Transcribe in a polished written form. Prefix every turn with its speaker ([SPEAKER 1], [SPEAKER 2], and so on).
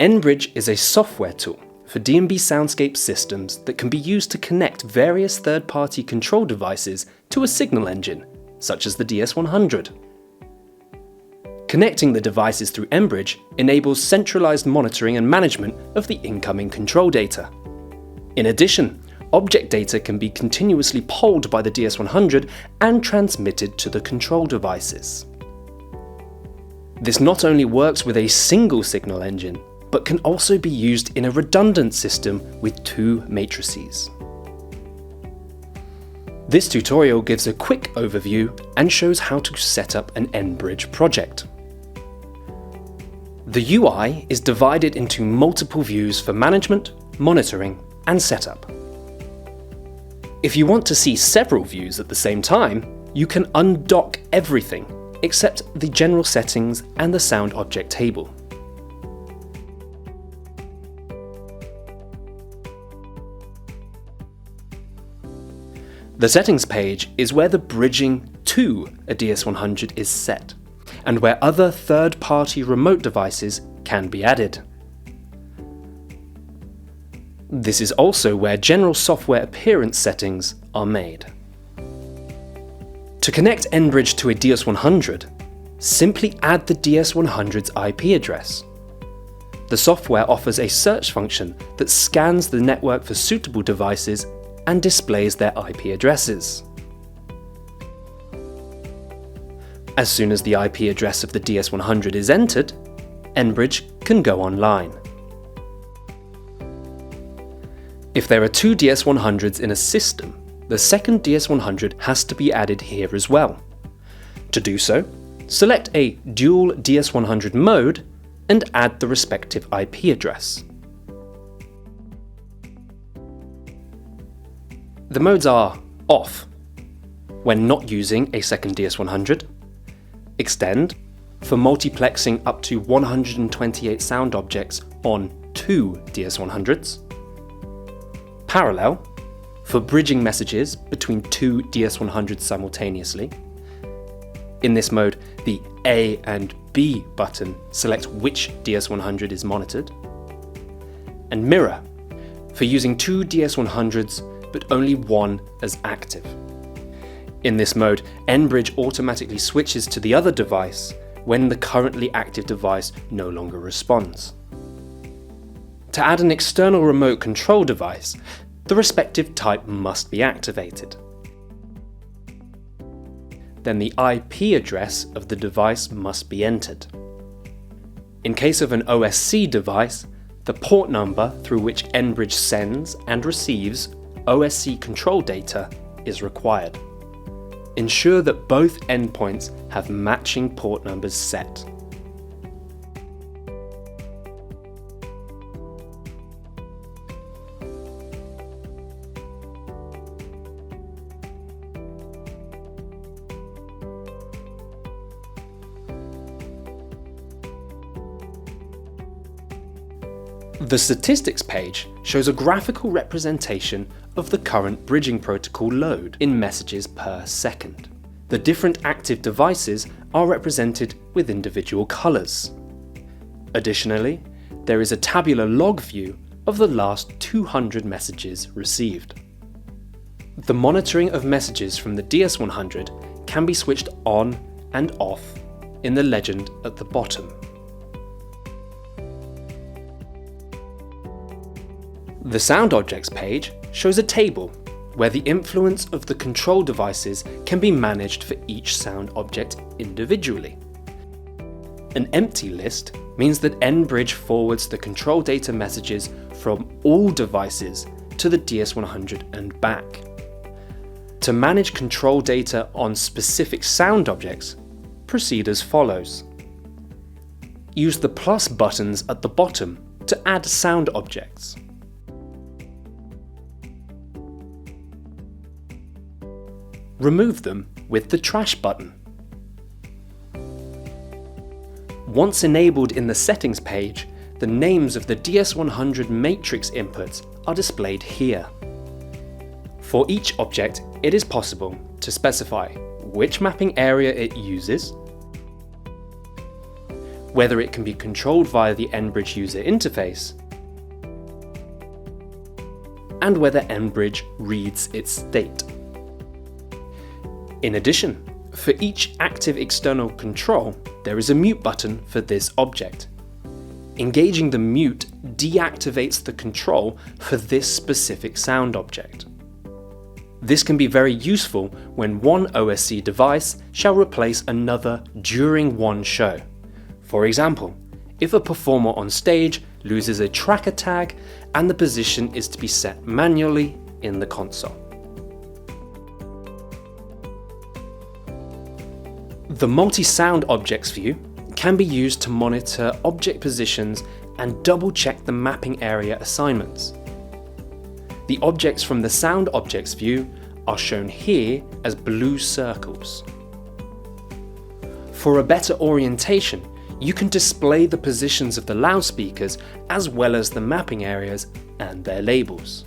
[SPEAKER 1] nBridge is a software tool for D&B soundscape systems that can be used to connect various third-party control devices to a signal engine, such as the DS100. Connecting the devices through nBridge enables centralized monitoring and management of the incoming control data. In addition, object data can be continuously polled by the DS100 and transmitted to the control devices. This not only works with a single signal engine, but can also be used in a redundant system with two matrices. This tutorial gives a quick overview and shows how to set up an nBridge project. The UI is divided into multiple views for management, monitoring, and setup. If you want to see several views at the same time, you can undock everything except the general settings and the sound object table. The settings page is where the bridging to a DS100 is set, and where other third-party remote devices can be added. This is also where general software appearance settings are made. To connect nBridge to a DS100, simply add the DS100's IP address. The software offers a search function that scans the network for suitable devices and displays their IP addresses. As soon as the IP address of the DS100 is entered, nBridge can go online. If there are two DS100s in a system, the second DS100 has to be added here as well. To do so, select a dual DS100 mode and add the respective IP address. The modes are off, when not using a second DS100, extend, for multiplexing up to 128 sound objects on two DS100s, parallel, for bridging messages between two DS100s simultaneously. In this mode, the A and B button select which DS100 is monitored, and mirror, for using two DS100s but only one as active. In this mode, nBridge automatically switches to the other device when the currently active device no longer responds. To add an external remote control device, the respective type must be activated. Then the IP address of the device must be entered. In case of an OSC device, the port number through which nBridge sends and receives OSC control data is required. Ensure that both endpoints have matching port numbers set. The statistics page shows a graphical representation of the current bridging protocol load in messages per second. The different active devices are represented with individual colours. Additionally, there is a tabular log view of the last 200 messages received. The monitoring of messages from the DS100 can be switched on and off in the legend at the bottom. The Sound Objects page shows a table where the influence of the control devices can be managed for each sound object individually. An empty list means that nBridge forwards the control data messages from all devices to the DS100 and back. To manage control data on specific sound objects, proceed as follows. Use the plus buttons at the bottom to add sound objects. Remove them with the trash button. Once enabled in the settings page, the names of the DS100 matrix inputs are displayed here. For each object, it is possible to specify which mapping area it uses, whether it can be controlled via the nBridge user interface, and whether nBridge reads its state. In addition, for each active external control, there is a mute button for this object. Engaging the mute deactivates the control for this specific sound object. This can be very useful when one OSC device shall replace another during one show. For example, if a performer on stage loses a tracker tag and the position is to be set manually in the console. The multi-sound objects view can be used to monitor object positions and double-check the mapping area assignments. The objects from the sound objects view are shown here as blue circles. For a better orientation, you can display the positions of the loudspeakers as well as the mapping areas and their labels.